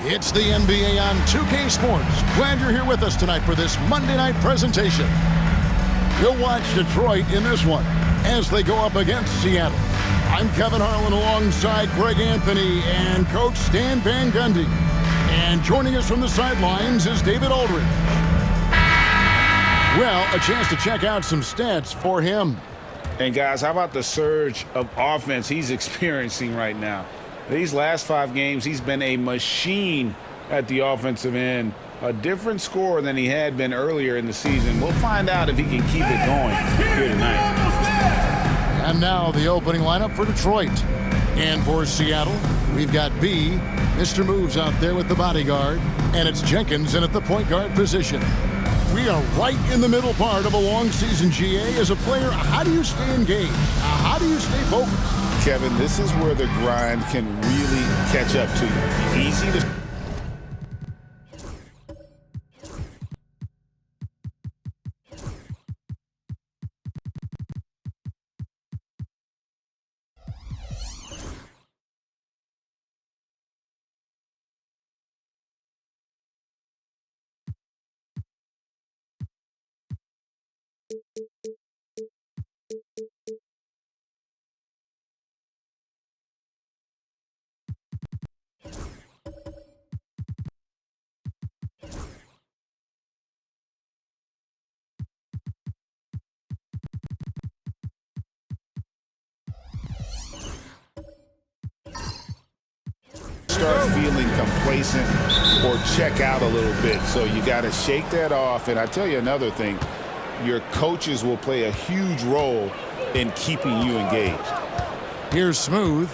It's the NBA on 2K Sports. Glad you're here with us tonight for this Monday night presentation. You'll watch Detroit in this one as they go up against Seattle. I'm Kevin Harlan alongside Greg Anthony and Coach Stan Van Gundy. And joining us from the sidelines is David Aldridge. Well, a chance to check out some stats for him. And guys, how about the surge of offense he's experiencing right now? These last 5 games, he's been a machine at the offensive end. A different score than he had been earlier in the season. We'll find out if he can keep it going here tonight. And now the opening lineup for Detroit. And for Seattle, we've got B, Mr. Moves out there with the bodyguard. And it's Jenkins in at the point guard position. We are right in the middle part of a long season, GA. As a player, how do you stay engaged? How do you stay focused? Kevin, this is where the grind can really catch up to you. Easy to... start feeling complacent or check out a little bit. So you got to shake that off. And I tell you another thing, your coaches will play a huge role in keeping you engaged. Here's Smooth.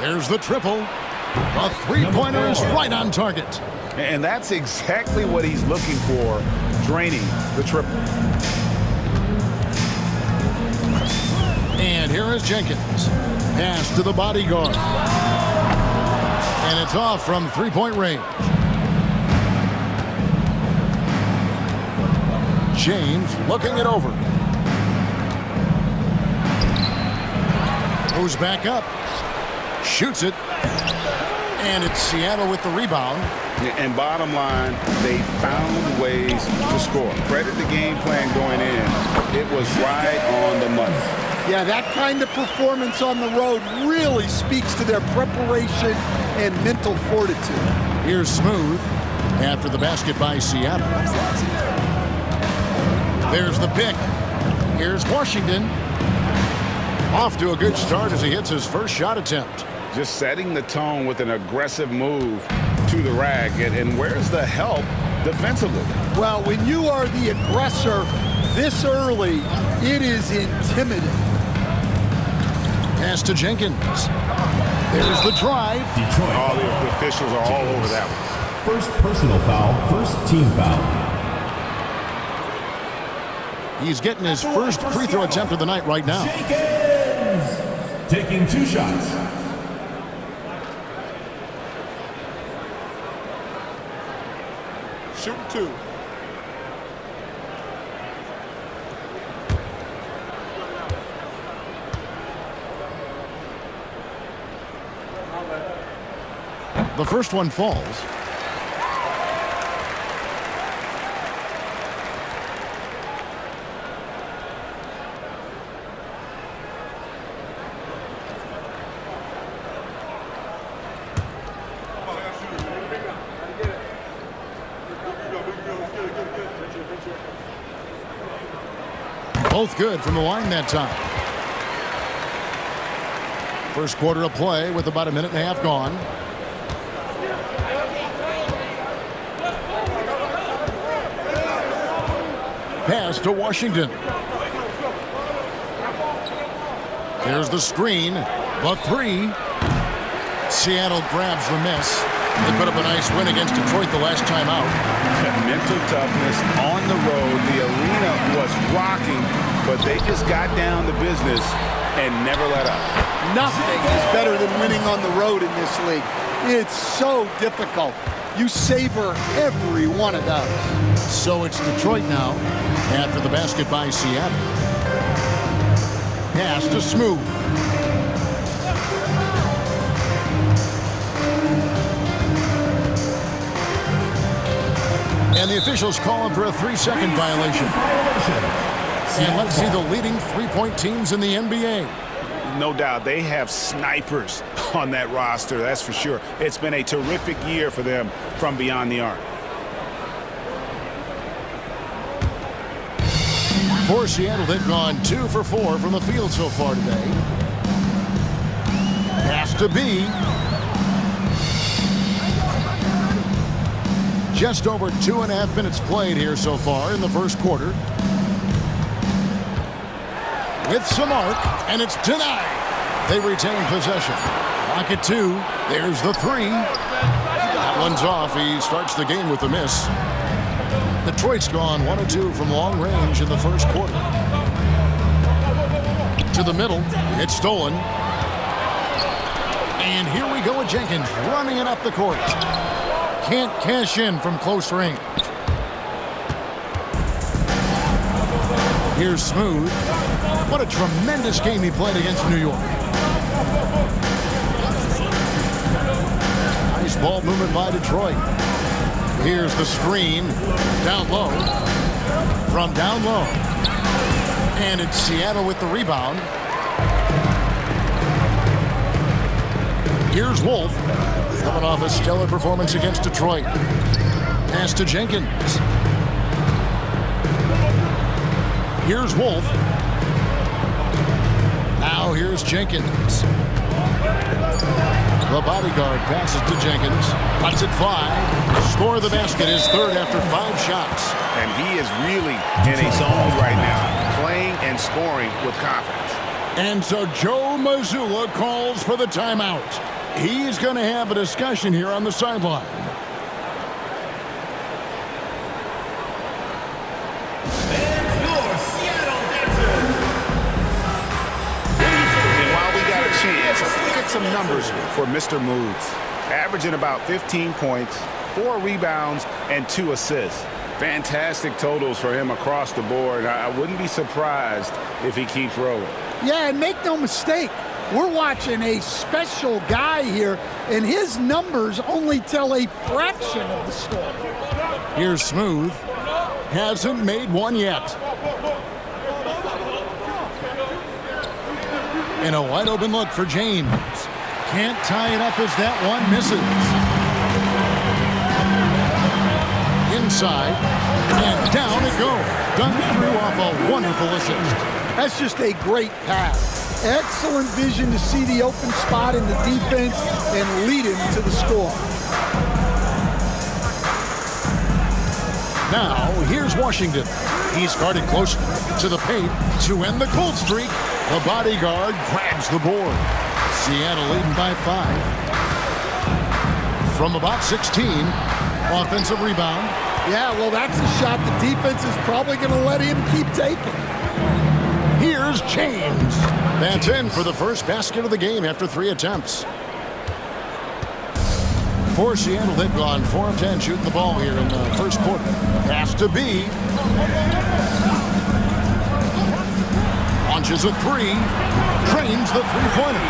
There's the triple. A three-pointer is right on target. And that's exactly what he's looking for, draining the triple. And here is Jenkins. Pass to the bodyguard. And it's off from three-point range. James looking it over. Goes back up. Shoots it. And it's Seattle with the rebound. And bottom line, they found ways to score. Credit the game plan going in. It was right on the money. Yeah, that kind of performance on the road really speaks to their preparation and mental fortitude. Here's Smooth after the basket by Seattle. There's the pick. Here's Washington. Off to a good start as he hits his first shot attempt. Just setting the tone with an aggressive move to the rack. And where's the help defensively? Well, when you are the aggressor this early, it is intimidating. Pass to Jenkins. There's the drive. Detroit. All the officials are all over that one. First personal foul, first team foul. He's getting his first free throw attempt of the night right now. Jenkins taking 2 shots. Shoot 2. The first one falls. Both good from the line that time. First quarter of play with about a minute and a half gone. Pass to Washington. Here's the screen. The 3. Seattle grabs the miss. They put up a nice win against Detroit the last time out. Mental toughness on the road. The arena was rocking, but they just got down to business and never let up. Nothing is better than winning on the road in this league. It's so difficult. You savor every one of those. So it's Detroit now after the basket by Seattle. Pass to Smooth. And the officials call him for a 3-second violation. And let's see the leading three-point teams in the NBA. No doubt, they have snipers on that roster, that's for sure. It's been a terrific year for them from beyond the arc. For Seattle, they've gone 2 for 4 from the field so far today. Has to be. Just over 2.5 minutes played here so far in the first quarter. With some arc, and it's denied. They retain possession. Lock it 2. There's the 3. That one's off. He starts the game with a miss. Detroit's gone 1 of 2 from long range in the first quarter. To the middle. It's stolen. And here we go with Jenkins running it up the court. Can't cash in from close range. Here's Smooth. What a tremendous game he played against New York. Nice ball movement by Detroit. Here's the screen. Down low. From down low. And it's Seattle with the rebound. Here's Wolf. Coming off a stellar performance against Detroit. Pass to Jenkins. Here's Wolf. Now here's Jenkins. The bodyguard passes to Jenkins. Lets it fly. Score the basket, his third after 5 shots. And he is really in a zone right now, playing and scoring with confidence. And so Joe Mazzulla calls for the timeout. He's going to have a discussion here on the sideline. And while we got a chance, let's look at some numbers for Mr. Moves. Averaging about 15 points, 4 rebounds, and 2 assists. Fantastic totals for him across the board. I wouldn't be surprised if he keeps rolling. Yeah, and make no mistake, we're watching a special guy here, and his numbers only tell a fraction of the story. Here's Smooth. Hasn't made one yet. And a wide open look for James. Can't tie it up as that one misses. Inside, and down it goes. Done through off a wonderful assist. That's just a great pass. Excellent vision to see the open spot in the defense and lead him to the score. Now, here's Washington. He's guarded close to the paint to end the cold streak. The bodyguard grabs the board. Seattle leading by 5. From about 16, offensive rebound. Yeah, well, that's a shot the defense is probably going to let him keep taking. Here's James. That's in for the first basket of the game after 3 attempts. For Seattle, they've gone 4 of 10 shooting the ball here in the first quarter. Has to be. Launches a 3. Drains the three-pointer.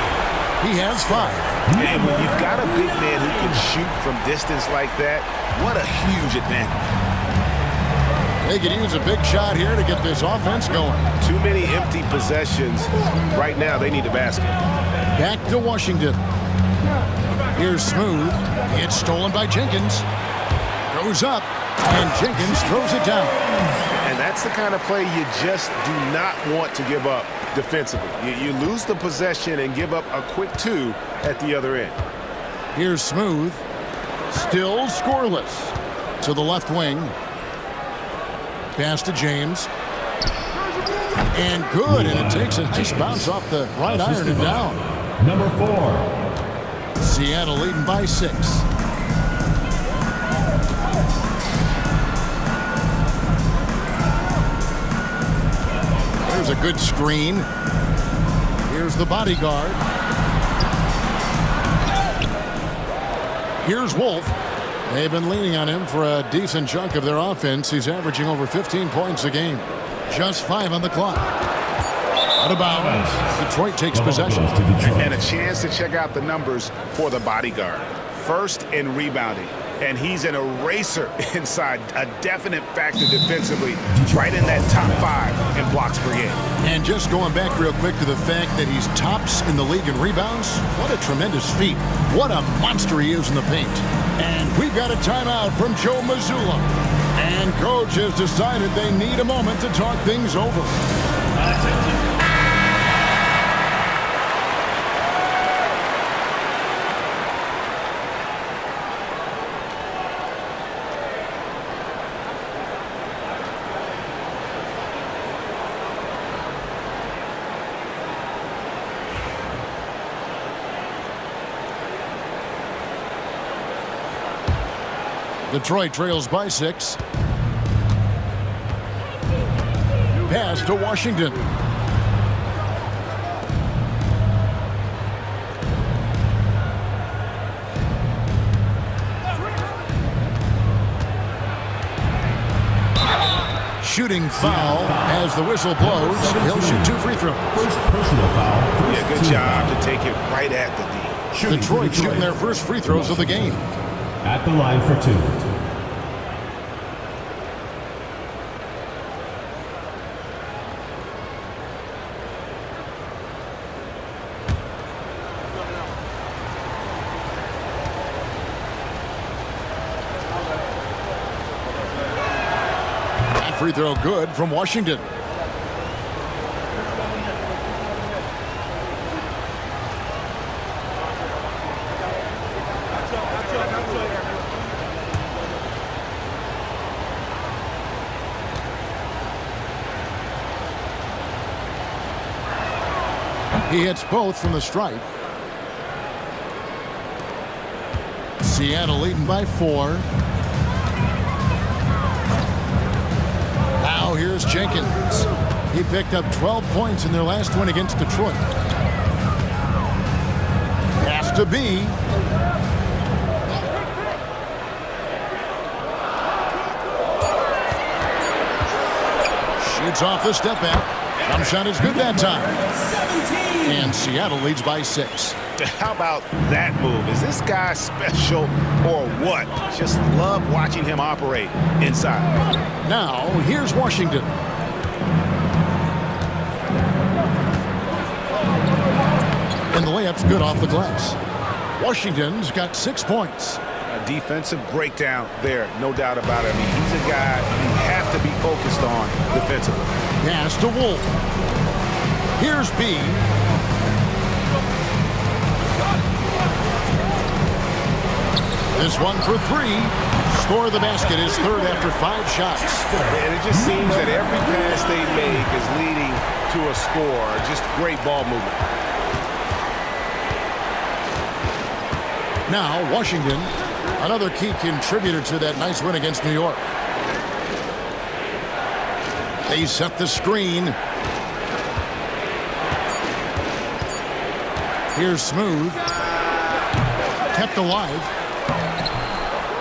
He has 5. And when you've got a big man who can shoot from distance like that, what a huge advantage. They could use a big shot here to get this offense going. Too many empty possessions. Right now, they need a basket. Back to Washington. Here's Smooth. It's stolen by Jenkins. Goes up, and Jenkins throws it down. And that's the kind of play you just do not want to give up defensively. You lose the possession and give up a quick 2 at the other end. Here's Smooth. Still scoreless. To the left wing. Pass to James. And good, and it takes a nice bounce off the right iron and down. Number 4. Seattle leading by 6. There's a good screen. Here's the bodyguard. Here's Wolf. They've been leaning on him for a decent chunk of their offense. He's averaging over 15 points a game. Just 5 on the clock. Out of bounds. Detroit takes possession. And a chance to check out the numbers for the bodyguard. First in rebounding. and he's an eraser inside, a definite factor defensively, right in that top 5 in blocks per game. And just going back real quick to the fact that he's tops in the league in rebounds, what a tremendous feat. What a monster he is in the paint. And we've got a timeout from Joe Mazzulla. And coach has decided they need a moment to talk things over. Detroit trails by 6. Pass to Washington. Shooting foul as the whistle blows. He'll shoot 2 free throws. First personal foul. Yeah, good job to take it right at the D. Detroit shooting their first free throws of the game. At the line for 2. That free throw good from Washington. He hits both from the stripe. Seattle leading by 4. Now here's Jenkins. He picked up 12 points in their last win against Detroit. Pass to B. Shoots off the step back. Jump shot is good that time. And Seattle leads by 6. How about that move? Is this guy special or what? Just love watching him operate inside. Now, here's Washington. And the layup's good off the glass. Washington's got 6 points. A defensive breakdown there, no doubt about it. I mean, he's a guy you have to be focused on defensively. Pass to Wolf. Here's B. This one for 3. Score the basket is third after 5 shots. And it just seems that every pass they make is leading to a score. Just great ball movement. Now, Washington, another key contributor to that nice win against New York. They set the screen. Here's Smooth. Kept alive.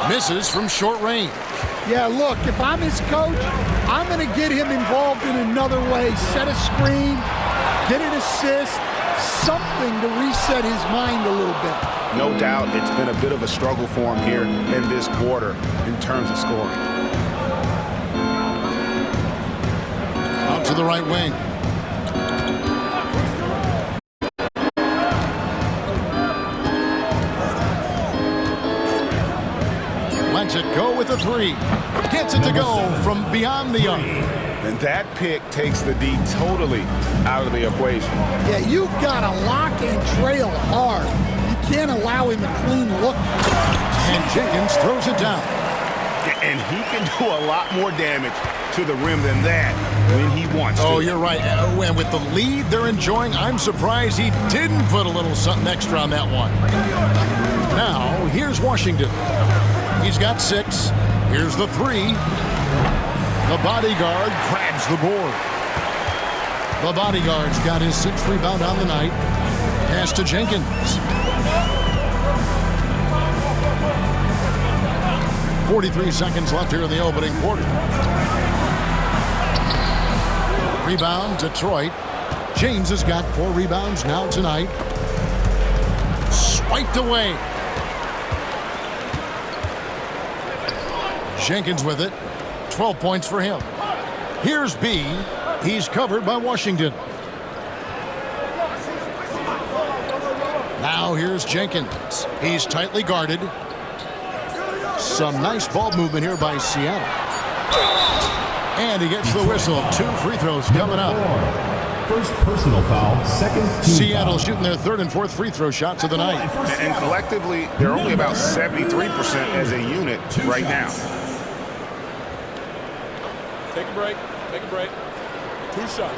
Misses from short range. Yeah, look, if I'm his coach, I'm going to get him involved in another way. Set a screen, get an assist, something to reset his mind a little bit. No doubt it's been a bit of a struggle for him here in this quarter in terms of scoring. Out to the right wing. Lets it go with a 3. Gets it to go from beyond the arc. And that pick takes the D totally out of the equation. Yeah, you've got to lock and trail hard. You can't allow him a clean look. And Jenkins throws it down. And he can do a lot more damage to the rim than that when he wants to. Oh, you're right. And with the lead they're enjoying, I'm surprised he didn't put a little something extra on that one. Now, here's Washington. He's got 6. Here's the 3. The bodyguard grabs the board. The bodyguard's got his 6th rebound on the night. Pass to Jenkins. .43 seconds left here in the opening quarter. Rebound, Detroit. James has got 4 rebounds now tonight. Swiped away. Jenkins with it. 12 points for him. Here's B. He's covered by Washington. Now here's Jenkins. He's tightly guarded. Some nice ball movement here by Seattle. And he gets the whistle. 2 free throws coming up. First personal foul, second team Seattle foul. shooting their 3rd and 4th free throw shots of the night. And collectively, they're only about 73% as a unit right now. Take a break. Take a break. 2 shots.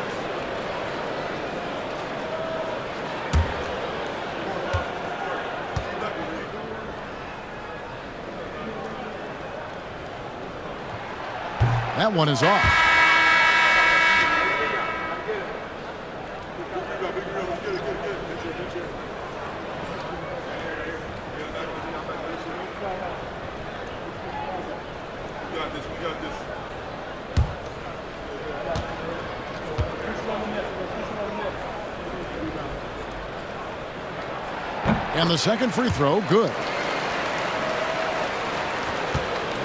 That one is off. And the second free throw, good.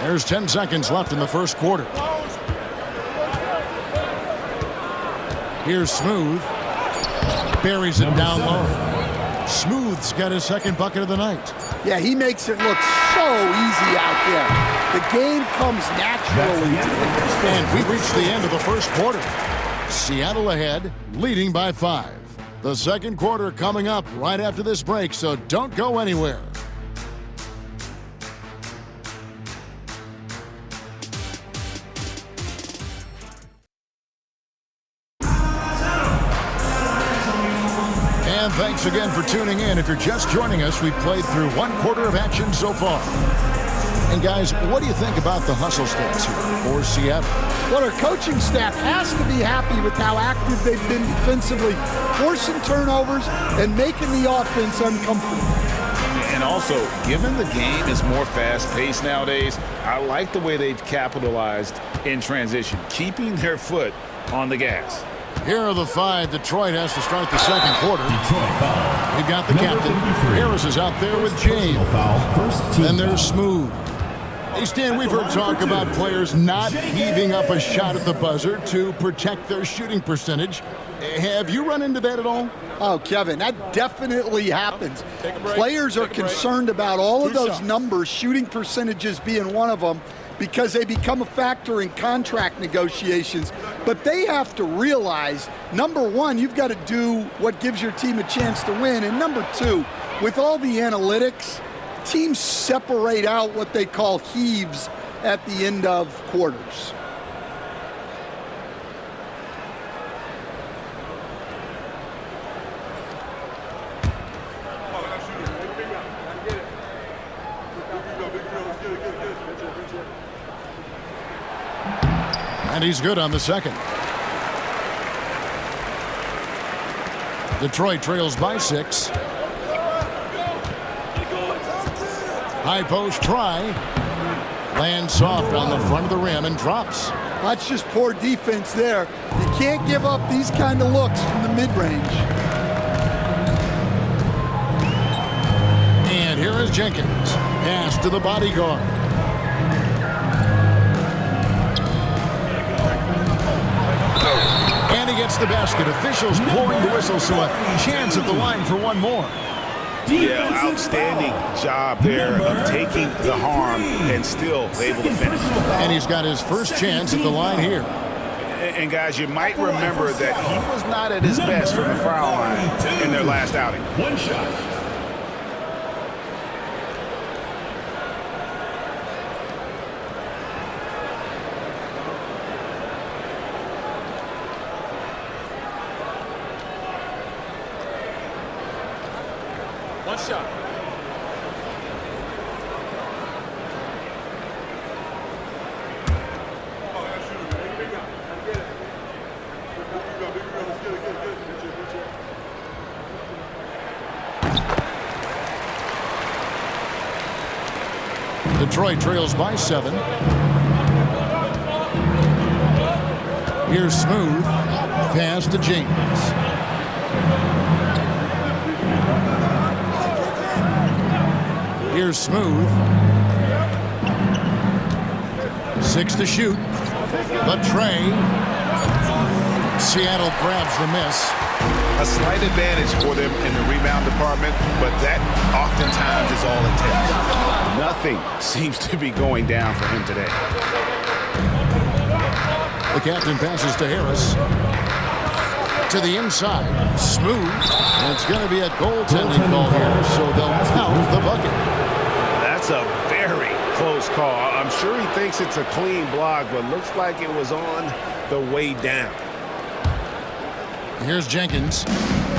There's 10 seconds left in the first quarter. Here's Smooth. Buries it down low. Smooth's got his second bucket of the night. Yeah, he makes it look so easy out there. The game comes naturally to him. And we've reached the end of the first quarter. Seattle ahead, leading by 5. The second quarter coming up right after this break, so don't go anywhere. And thanks again for tuning in. If you're just joining us, we've played through 1 quarter of action so far. And guys, what do you think about the hustle stats here for Seattle? Well, our coaching staff has to be happy with how active they've been defensively, forcing turnovers and making the offense uncomfortable. And also, given the game is more fast-paced nowadays, I like the way they've capitalized in transition, keeping their foot on the gas. Here are the 5. Detroit has to start the second quarter. Detroit foul. We've got the captain. Harris is out there with James. Personal foul, first team And there's foul. Smooth. Hey, Stan, we've heard talk about players not heaving up a shot at the buzzer to protect their shooting percentage. Have you run into that at all? Oh, Kevin, that definitely happens. Take a break. Players are Take a break. concerned about all of 2 those shots. numbers, shooting percentages being one of them, because they become a factor in contract negotiations. But they have to realize, number one, you've got to do what gives your team a chance to win. And number two, with all the analytics, teams separate out what they call heaves at the end of quarters. And he's good on the second. Detroit trails by 6. High post try. Lands soft on the front of the rim and drops. That's just poor defense there. You can't give up these kind of looks from the mid-range. And here is Jenkins. Pass to the bodyguard. And he gets the basket. Officials blowing the whistle, so a chance at the line for one more. Yeah, outstanding job there of taking the harm and still able to finish. And he's got his first chance at the line here. And guys, you might remember that he was not at his best from the foul line in their last outing. 1 shot. One shot. Detroit trails by 7. Here's Smooth. Pass to James. Here's Smooth. 6 to shoot. The tray. Seattle grabs the miss. A slight advantage for them in the rebound department, but that oftentimes is all it takes. Nothing seems to be going down for him today. The captain passes to Harris. To the inside. Smooth. And it's going to be a goaltending call here, so they'll count the bucket. That's a very close call. I'm sure he thinks it's a clean block, but looks like it was on the way down. Here's Jenkins.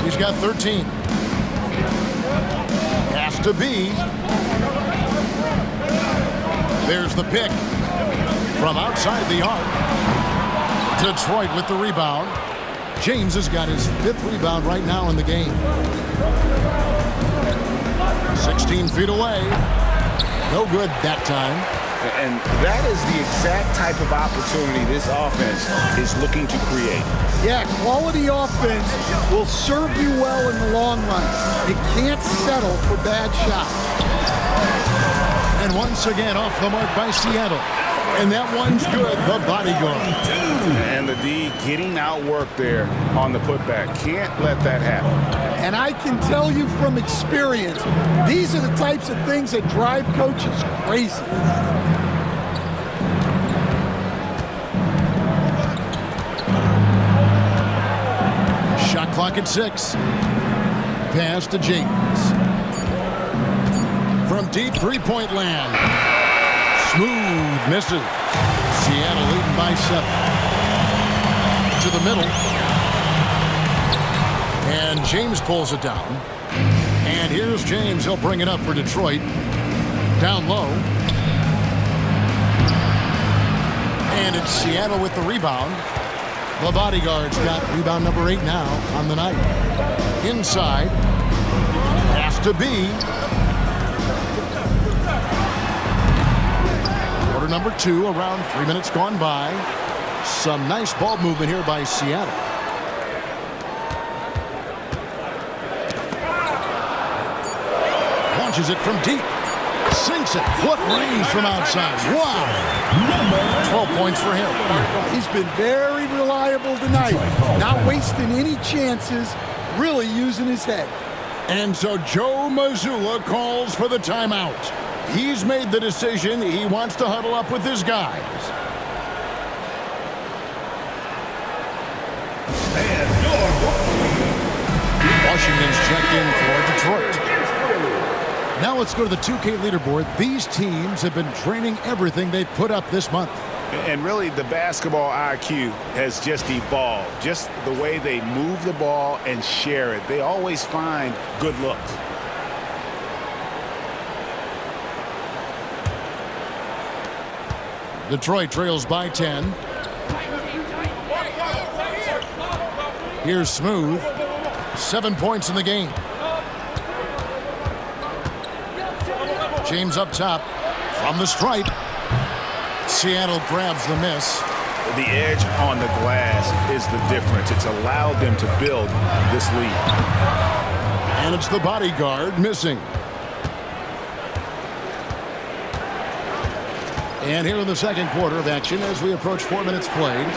He's got 13. Has to be. There's the pick. From outside the arc. Detroit with the rebound. James has got his 5th rebound right now in the game. 16 feet away. No good that time. And that is the exact type of opportunity this offense is looking to create. Yeah, quality offense will serve you well in the long run. You can't settle for bad shots. And once again off the mark by Seattle. And that one's good, the bodyguard. And the D getting outworked there on the putback. Can't let that happen. And I can tell you from experience, these are the types of things that drive coaches crazy. Shot clock at 6. Pass to James. From deep three-point land. Smooth misses. Seattle leading by 7. To the middle. And James pulls it down. And here's James. He'll bring it up for Detroit. Down low. And it's Seattle with the rebound. The bodyguard's got rebound number 8 now on the night. Inside. Has to be. Quarter number 2, around 3 minutes gone by. Some nice ball movement here by Seattle. Launches it from deep. Sinks it. What range from outside. Wow. 12 points for him. He's been very reliable tonight. Not wasting any chances. Really using his head. And so Joe Mazzulla calls for the timeout. He's made the decision. He wants to huddle up with his guys. Washington's checked in for Detroit. Now let's go to the 2K leaderboard. These teams have been training everything they put up this month. And really, the basketball IQ has just evolved. Just the way they move the ball and share it. They always find good looks. Detroit trails by 10. Here's Smooth. 7 points in the game. James up top from the stripe. Seattle grabs the miss. The edge on the glass is the difference. It's allowed them to build this lead. And it's the bodyguard missing. And here in the second quarter of action as we approach 4 minutes played.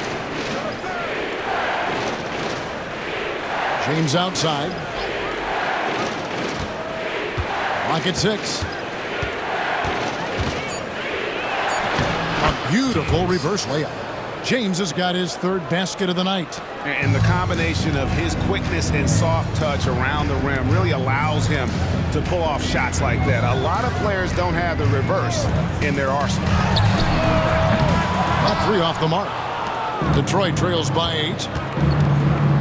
James outside. Clock at 6. A beautiful reverse layup. James has got his 3rd basket of the night. And the combination of his quickness and soft touch around the rim really allows him to pull off shots like that. A lot of players don't have the reverse in their arsenal. A 3 off the mark. Detroit trails by 8.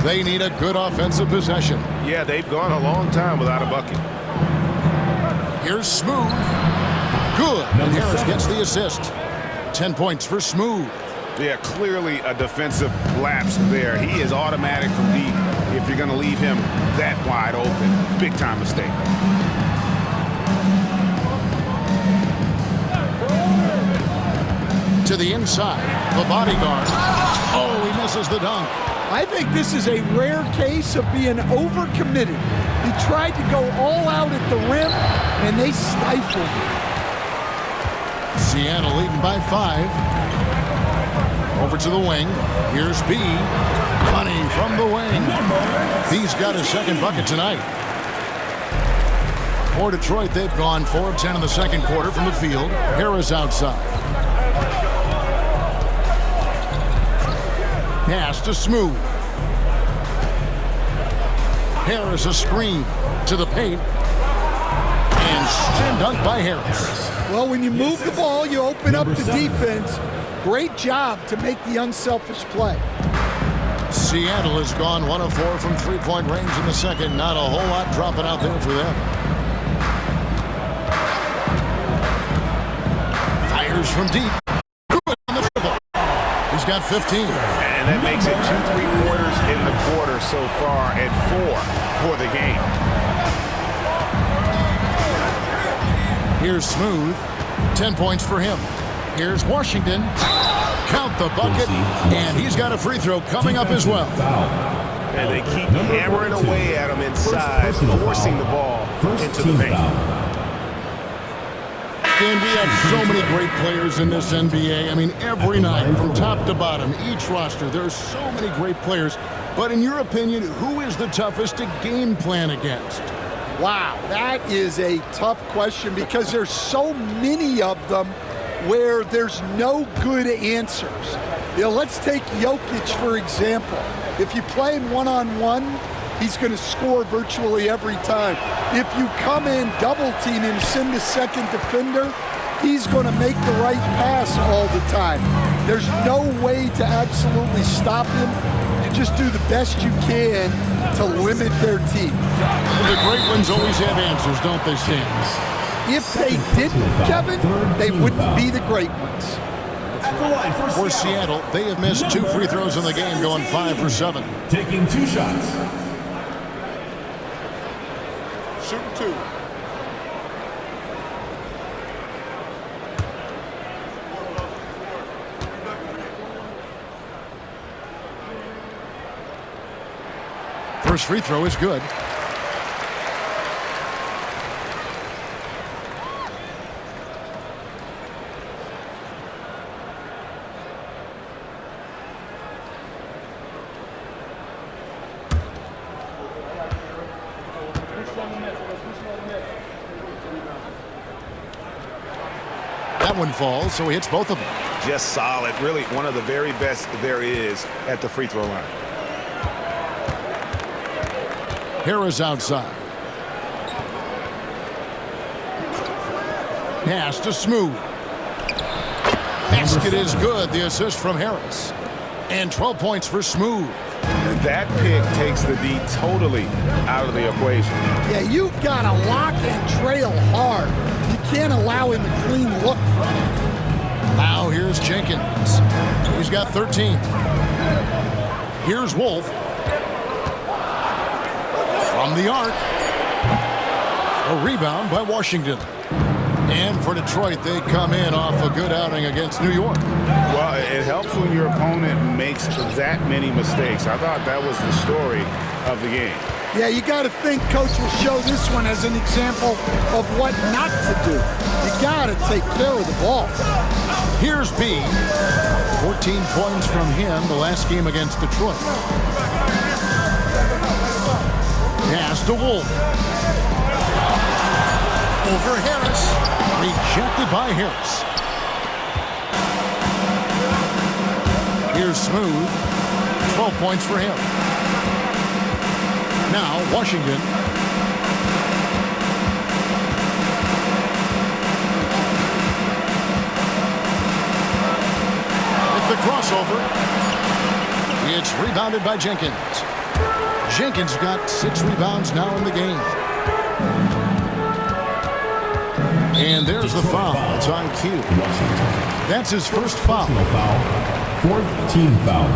They need a good offensive possession. Yeah, they've gone a long time without a bucket. Here's Smooth. Good. And Harris gets the assist. 10 points for Smooth. Yeah, clearly a defensive lapse there. He is automatic from deep if you're going to leave him that wide open. Big time mistake. To the inside. The bodyguard. Oh, he misses the dunk. I think this is a rare case of being overcommitted. He tried to go all out at the rim, and they stifled him. Seattle leading by 5. Over to the wing. Here's B. Money from the wing. B's got his second bucket tonight. For Detroit, they've gone 4 of 10 in the second quarter from the field. Harris outside. Pass to Smooth. Harris a screen to the paint. And slam dunk by Harris. Well, when you move the ball, you open up the defense. Great job to make the unselfish play. Seattle has gone 1 of 4 from three-point range in the second. Not a whole lot dropping out there for them. Fires from deep. On the triple. He's got 15. And that makes it 2 3-pointers in the quarter so far and 4 for the game. Here's Smooth. 10 points for him. Here's Washington. Count the bucket. And he's got a free throw coming up as well. And they keep hammering away at him inside, forcing the ball into the paint. And we have so many great players in this NBA. I mean, every night, from top to bottom, each roster, there are so many great players. But in your opinion, who is the toughest to game plan against? Wow, that is a tough question because there's so many of them where there's no good answers. You know, let's take Jokic, for example. If you play him one-on-one, he's going to score virtually every time. If you come in, double-team him, send a second defender, he's going to make the right pass all the time. There's no way to absolutely stop him. You just do the best you can to limit their team. The great ones always have answers, don't they, Stan? If they didn't, Kevin, they wouldn't be the great ones. For Seattle, they have missed 2 free throws in the game, going 5 for 7. Taking 2 shots. Shooting 2. First free throw is good. That one falls, so he hits both of them. Just solid. Really one of the very best there is at the free throw line. Harris outside. Pass to Smooth. Basket is good. The assist from Harris. And 12 points for Smooth. That pick takes the D totally out of the equation. Yeah, you've got to lock and trail hard. You can't allow him a clean look from him. Now here's Jenkins. He's got 13. Here's Wolf. From the arc. A rebound by Washington. And for Detroit, they come in off a good outing against New York. Well, it helps when your opponent makes that many mistakes. I thought that was the story of the game. Yeah, you got to think Coach will show this one as an example of what not to do. You got to take care of the ball. Here's B. 14 points from him the last game against Detroit. Pass to Wolf. Over Harris. Rejected by Harris. Here's Smooth. 12 points for him. Now Washington. At the crossover. It's rebounded by Jenkins. Jenkins got 6 rebounds now in the game. And there's the foul. It's on cue. That's his first foul. Fourth team foul.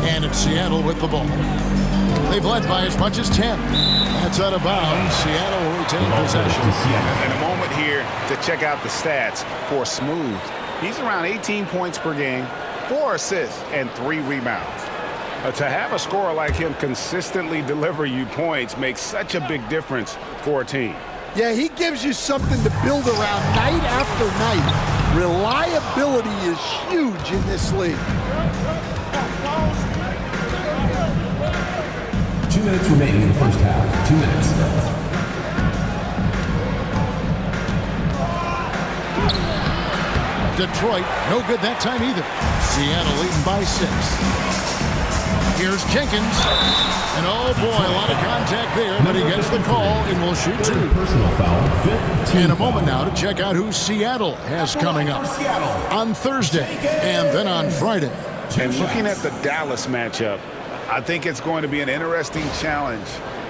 And it's Seattle with the ball. They've led by as much as 10. That's out of bounds. Seattle will retain possession. And a moment here to check out the stats for Smooth. He's around 18 points per game, 4 assists, and 3 rebounds. To have a scorer like him consistently deliver you points makes such a big difference for a team. Yeah, he gives you something to build around night after night. Reliability is huge in this league. 2 minutes remaining in the first half. 2 minutes. Detroit, no good that time either. Seattle leading by 6. Here's Jenkins. And oh boy, a lot of contact there, but he gets the call and will shoot 2. Personal foul. In a moment now to check out who Seattle has coming up on Thursday and then on Friday. And looking at the Dallas matchup, I think it's going to be an interesting challenge.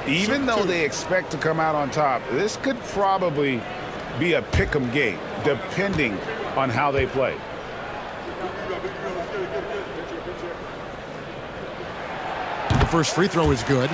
Even though they expect to come out on top, this could probably be a pick-em game, depending on how they play. The first free throw is good.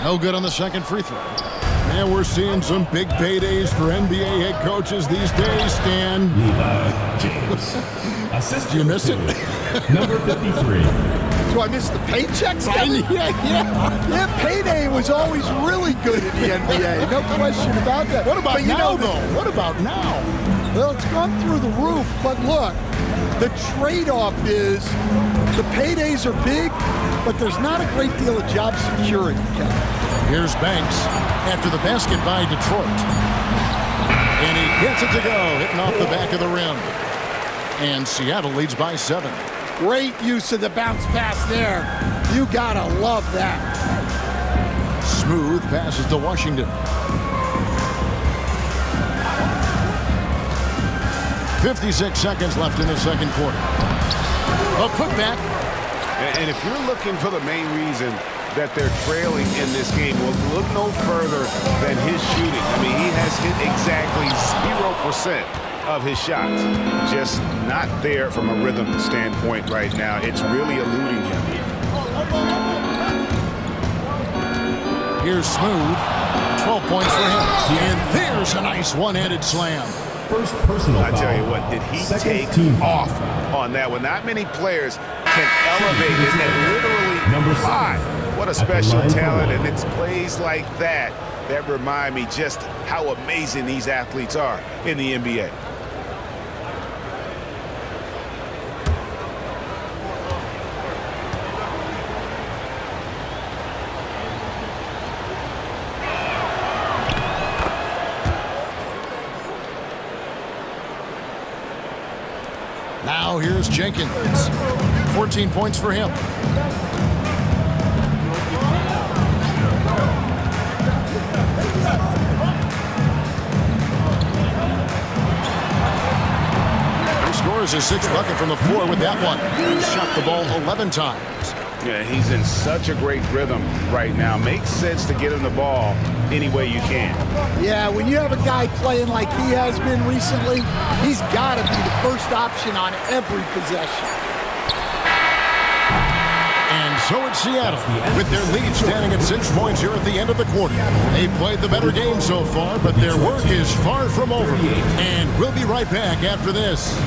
No good on the second free throw. And we're seeing some big paydays for NBA head coaches these days, Stan. James. Assist. Did you miss it? Number 53. Do I miss the paychecks? Yeah, payday was always really good in the NBA. No question about that. What about but now, though? What about now? Well, it's gone through the roof, but look, the trade-off is the paydays are big, but there's not a great deal of job security, Kevin. Here's Banks after the basket by Detroit. And he gets it to go, hitting off the back of the rim. And Seattle leads by 7. Great use of the bounce pass there. You gotta love that. Smooth passes to Washington. 56 seconds left in the second quarter. A putback. And if you're looking for the main reason that they're trailing in this game, well, look no further than his shooting. I mean, he has hit exactly 0% of his shots. Just not there from a rhythm standpoint right now. It's really eluding him. Here's Smooth. 12 points for him. And there's a nice one-handed slam. First personal foul. I tell you what, did he take off on that one? Not many players can elevate it and literally fly. What a special talent, and it's plays like that that remind me just how amazing these athletes are in the NBA. Now here's Jenkins. 14 points for him. He scores his 6th bucket from the floor with that one. He shot the ball 11 times. Yeah, he's in such a great rhythm right now. Makes sense to get him the ball any way you can. Yeah, when you have a guy playing like he has been recently, he's got to be the first option on every possession. And so it's Seattle, with their lead standing at 6 points here at the end of the quarter. They played the better game so far, but their work is far from over. And we'll be right back after this.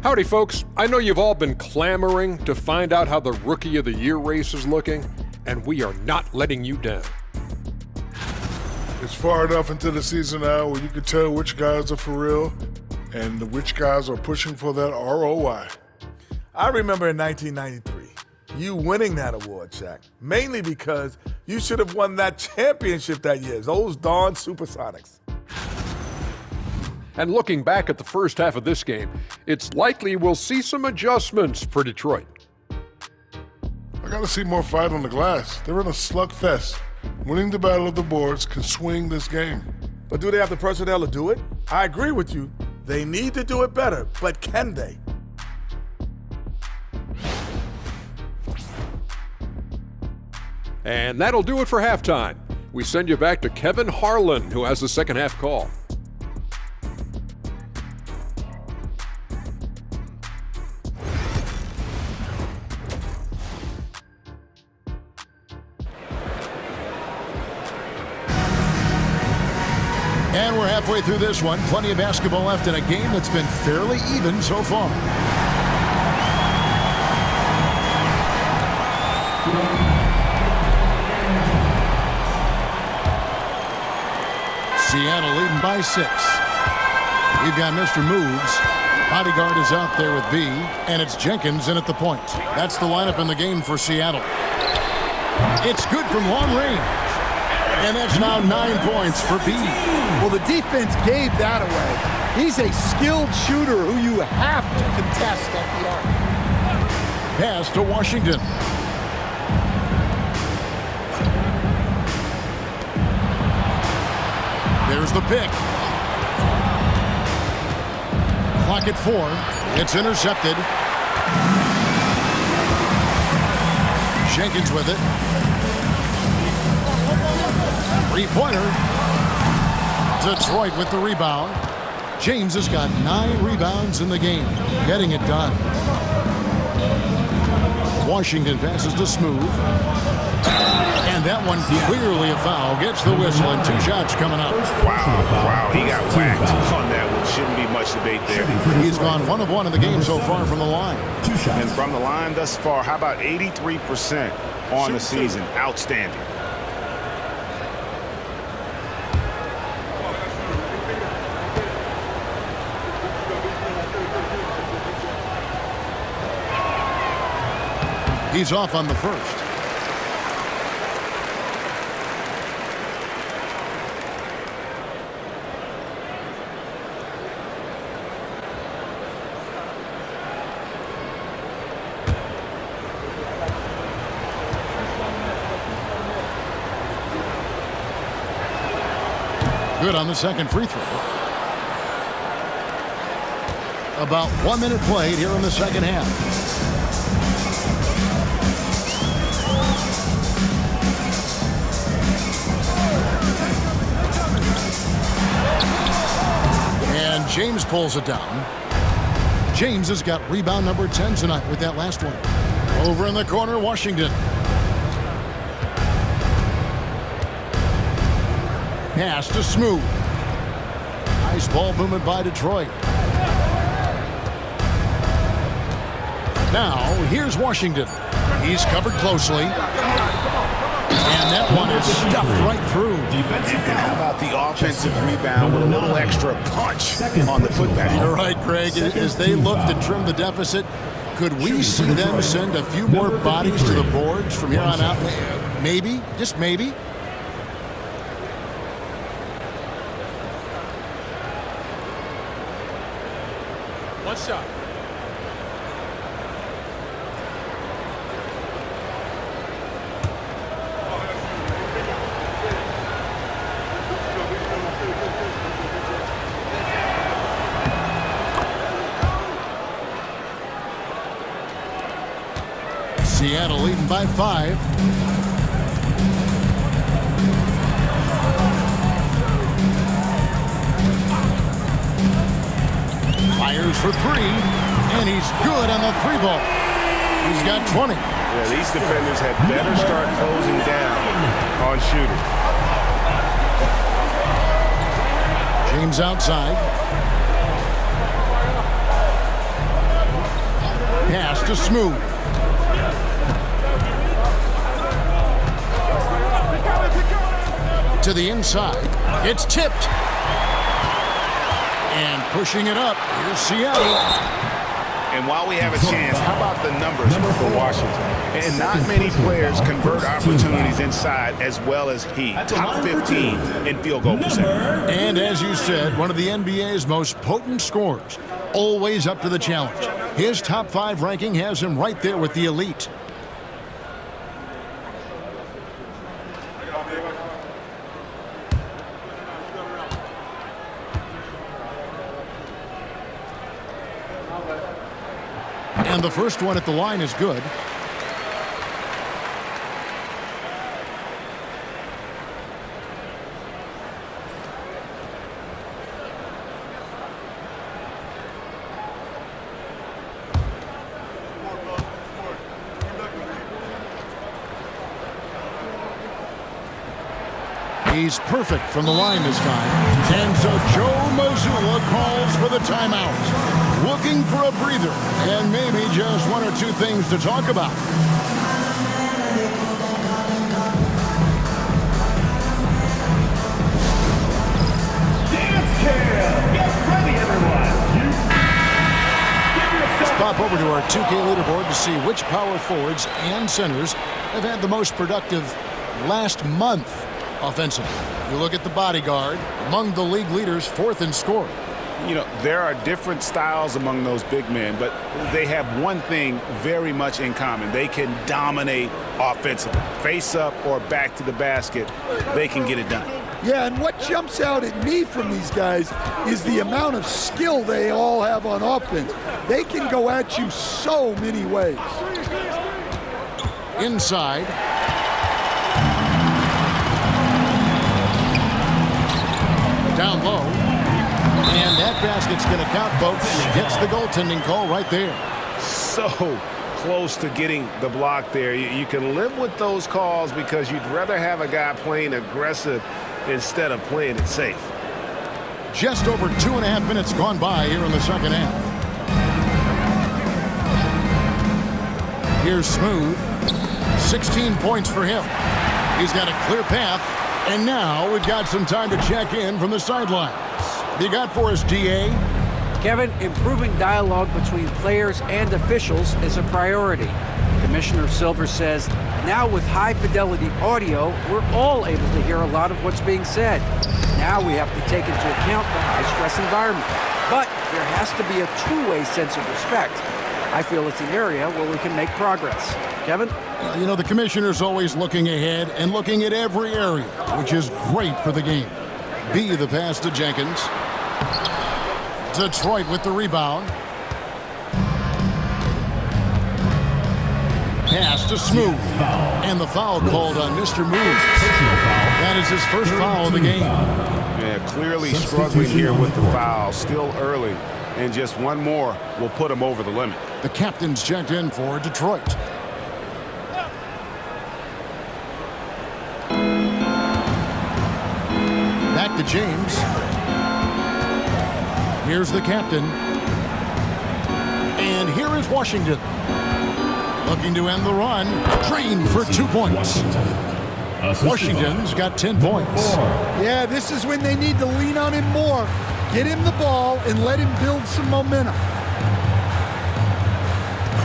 Howdy, folks. I know you've all been clamoring to find out how the Rookie of the Year race is looking, and we are not letting you down. It's far enough into the season now where you can tell which guys are for real and which guys are pushing for that ROI. I remember in 1993, you winning that award, Shaq, mainly because you should have won that championship that year, those darn Supersonics. And looking back at the first half of this game, it's likely we'll see some adjustments for Detroit. I got to see more fight on the glass. They're in a slugfest. Winning the battle of the boards can swing this game. But do they have the personnel to do it? I agree with you. They need to do it better, but can they? And that'll do it for halftime. We send you back to Kevin Harlan, who has the second half call. And we're halfway through this one. Plenty of basketball left in a game that's been fairly even so far. Seattle leading by 6. We've got Mr. Moves. Bodyguard is out there with B, and it's Jenkins in at the point. That's the lineup in the game for Seattle. It's good from long range. And that's now 9 points for B. Well, the defense gave that away. He's a skilled shooter who you have to contest at the arc. Pass to Washington. There's the pick. Clock at 4. It's intercepted. Jenkins with it. Three-pointer. Detroit with the rebound. James has got 9 rebounds in the game, getting it done. Washington passes to Smooth. And that one clearly a foul. Gets the whistle and 2 shots coming up. Wow, he got whacked on that one. Shouldn't be much debate there. He's gone 1 of 1 in the game so far from the line. And from the line thus far, how about 83% on the season? Outstanding. He's off on the first. Good on the second free throw. About 1 minute played here in the second half. James pulls it down. James has got rebound number 10 tonight with that last one. Over in the corner, Washington. Pass to Smooth. Nice ball movement by Detroit. Now, here's Washington. He's covered closely. And that one is stuffed right through. How about the offensive rebound with a little extra punch on the putback? You're right, Greg. As they look to trim the deficit, could we see them send a few more bodies to the boards from here on out? Maybe, just maybe. One shot. Seattle leading by 5. Fires for 3, and he's good on the 3-ball. He's got 20. Yeah, these defenders had better start closing down on shooting. James outside. Pass to Smooth. To the inside. It's tipped. And pushing it up. Here's Seattle. And while we have a chance, how about the numbers for Washington? And not many players convert opportunities inside as well as he. Top 15 in field goal percentage. And as you said, one of the NBA's most potent scorers. Always up to the challenge. His top 5 ranking has him right there with the elite. And the first one at the line is good. He's perfect from the line this time. And so Joe Mazzulla calls for the timeout. Looking for a breather and maybe just one or two things to talk about. Dance cam! Get ready, everyone! Let's pop over to our 2K leaderboard to see which power forwards and centers have had the most productive last month offensively. You look at the bodyguard, among the league leaders, fourth in scoring. You know, there are different styles among those big men, but they have one thing very much in common. They can dominate offensively. Face up or back to the basket, they can get it done. Yeah, and what jumps out at me from these guys is the amount of skill they all have on offense. They can go at you so many ways. Inside. Down low. And that basket's going to count, folks. Gets the goaltending call right there. So close to getting the block there. You can live with those calls because you'd rather have a guy playing aggressive instead of playing it safe. Just over 2.5 minutes gone by here in the second half. Here's Smooth. 16 points for him. He's got a clear path. And now we've got some time to check in from the sidelines. What you got for us, DA? Kevin, improving dialogue between players and officials is a priority. Commissioner Silver says, now with high-fidelity audio, we're all able to hear a lot of what's being said. Now we have to take into account the high-stress environment. But there has to be a two-way sense of respect. I feel it's an area where we can make progress. Kevin? You know, the commissioner's always looking ahead and looking at every area, which is great for the game. B, the pass to Jenkins. Detroit with the rebound. Pass to Smooth. And the foul called on Mr. Moves. That is his first foul of the game. Yeah, clearly struggling here with the foul. Still early. And just one more will put him over the limit. The captain's checked in for Detroit. Back to James. Here's the captain. And here is Washington. Looking to end the run. Trained for 2 points. Washington's got 10 points. Yeah, this is when they need to lean on him more. Get him the ball and let him build some momentum.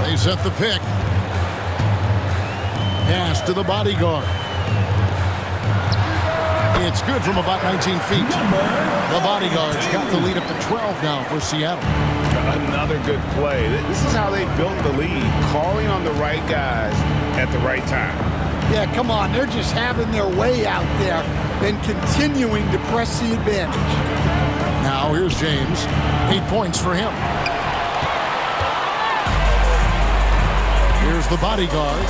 They set the pick. Pass to the bodyguard. It's good from about 19 feet. The bodyguard's got the lead up to 12 now for Seattle. Another good play. This is how they built the lead, calling on the right guys at the right time. Yeah, come on. They're just having their way out there and continuing to press the advantage. Now here's James. 8 points for him. Here's the bodyguard.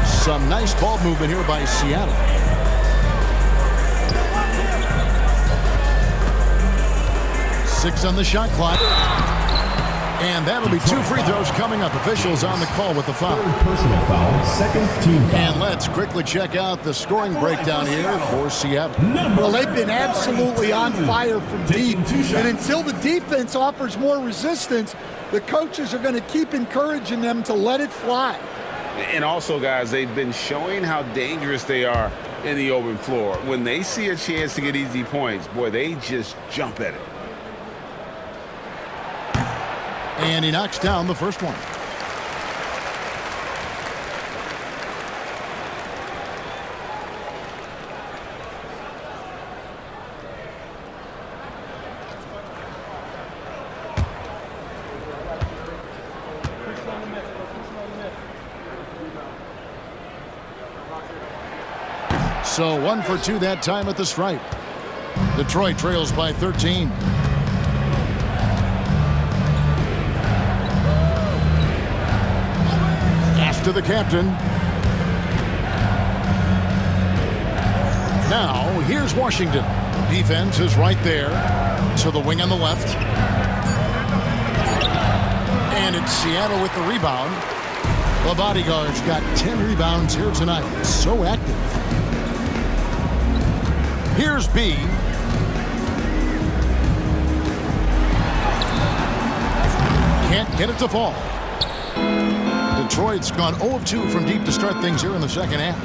Some nice ball movement here by Seattle. Six on the shot clock. And that'll be 2 free throws coming up. Officials on the call with the foul. Personal foul, second team foul. And let's quickly check out the scoring breakdown here for Seattle. Well, they've been absolutely on fire from deep. And until the defense offers more resistance, the coaches are going to keep encouraging them to let it fly. And also, guys, they've been showing how dangerous they are in the open floor. When they see a chance to get easy points, boy, they just jump at it. And he knocks down the first one. So 1 for 2 that time at the stripe. Detroit trails by 13. to the captain. Now, here's Washington. Defense is right there. So the wing on the left. And it's Seattle with the rebound. The bodyguard's got 10 rebounds here tonight. So active. Here's B. Can't get it to fall. Detroit's gone 0 of 2 from deep to start things here in the second half.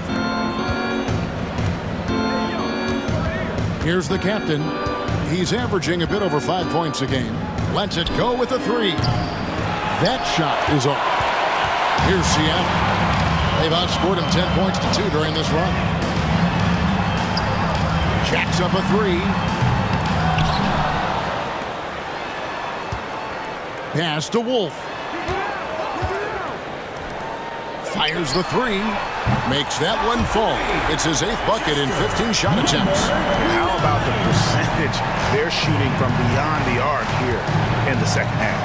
Here's the captain. He's averaging a bit over 5 points a game. Lets it go with a 3. That shot is off. Here's Seattle. They've outscored him 10 points to 2 during this run. Jacks up a 3. Pass to Wolf. Fires the 3. Makes that one fall. It's his 8th bucket in 15 shot attempts. How about the percentage they're shooting from beyond the arc here in the second half?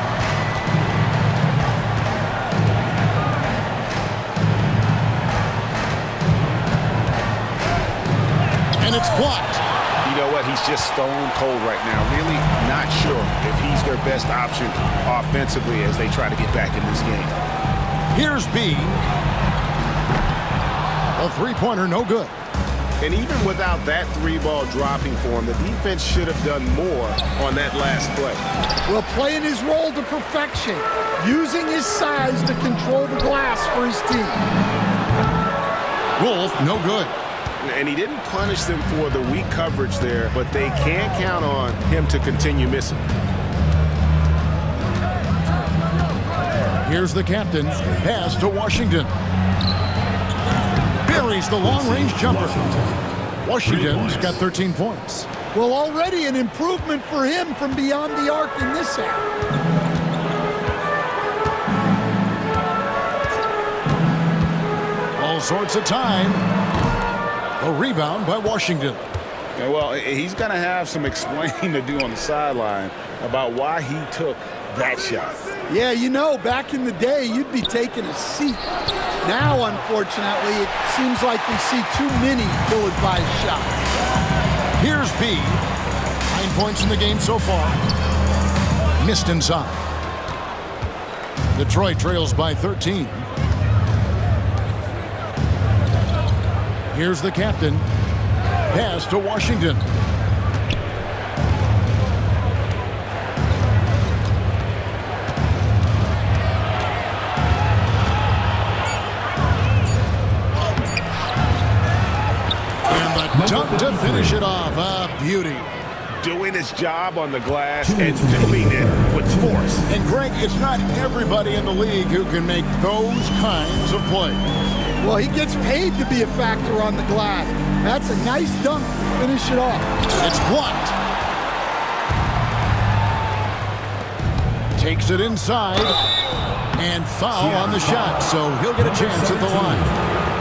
And it's blocked. You know what? He's just stone cold right now. Really not sure if he's their best option offensively as they try to get back in this game. Here's B. A three-pointer, no good. And even without that 3-ball dropping for him, the defense should have done more on that last play. Well, playing his role to perfection, using his size to control the glass for his team. Wolf, no good. And he didn't punish them for the weak coverage there, but they can't count on him to continue missing. Here's the captain. Pass to Washington. Buries the long-range jumper. Washington's got 13 points. Well, already an improvement for him from beyond the arc in this half. All sorts of time. A rebound by Washington. Yeah, well, he's going to have some explaining to do on the sideline about why he took that shot. Yeah, you know, back in the day, you'd be taking a seat. Now, unfortunately, it seems like we see too many ill-advised shots. Here's B. 9 points in the game so far. Missed inside. Detroit trails by 13. Here's the captain. Pass to Washington. Dunk to finish it off. A beauty. Doing his job on the glass and doing it with force. And Greg, it's not everybody in the league who can make those kinds of plays. Well, he gets paid to be a factor on the glass. That's a nice dunk to finish it off. It's blocked. Takes it inside. And foul on the shot, so he'll get a chance at the line.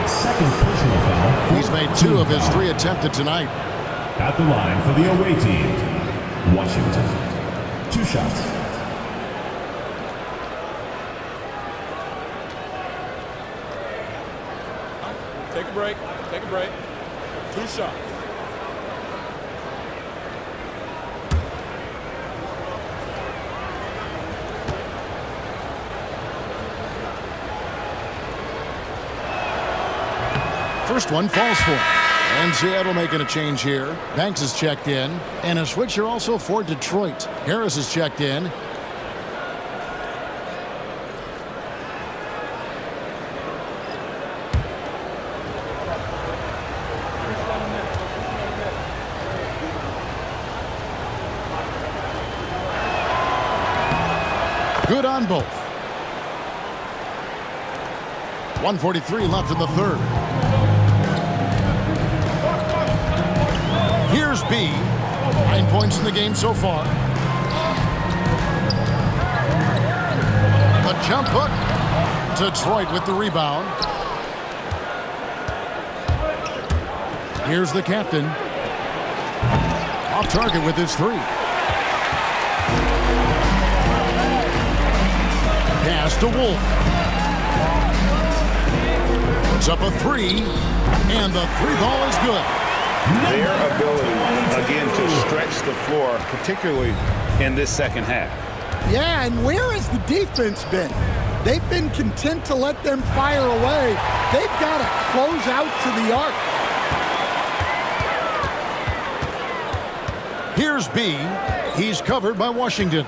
Second personal foul. He's made 2 of his 3 attempted tonight. At the line for the away team, Washington. 2 shots. Take a break. Take a break. 2 shots. First one falls for him. And Seattle making a change here. Banks is checked in. And a switch here also for Detroit. Harris is checked in. Good on both. 1:43 left in the third. Here's B. 9 points in the game so far. A jump hook. Detroit with the rebound. Here's the captain. Off target with his 3. Pass to Wolf. Puts up a three, and the three ball is good. Their ability, again, to stretch the floor, particularly in this second half. Yeah, and where has the defense been? They've been content to let them fire away. They've got to close out to the arc. Here's B. He's covered by Washington.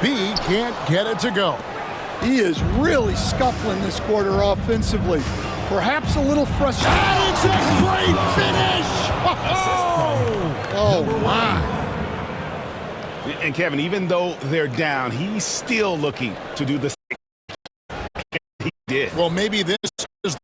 B can't get it to go. He is really scuffling this quarter offensively. Perhaps a little frustrated. It's a great finish! Oh, my. And Kevin, even though they're down, he's still looking to do the same he did. Well, maybe this is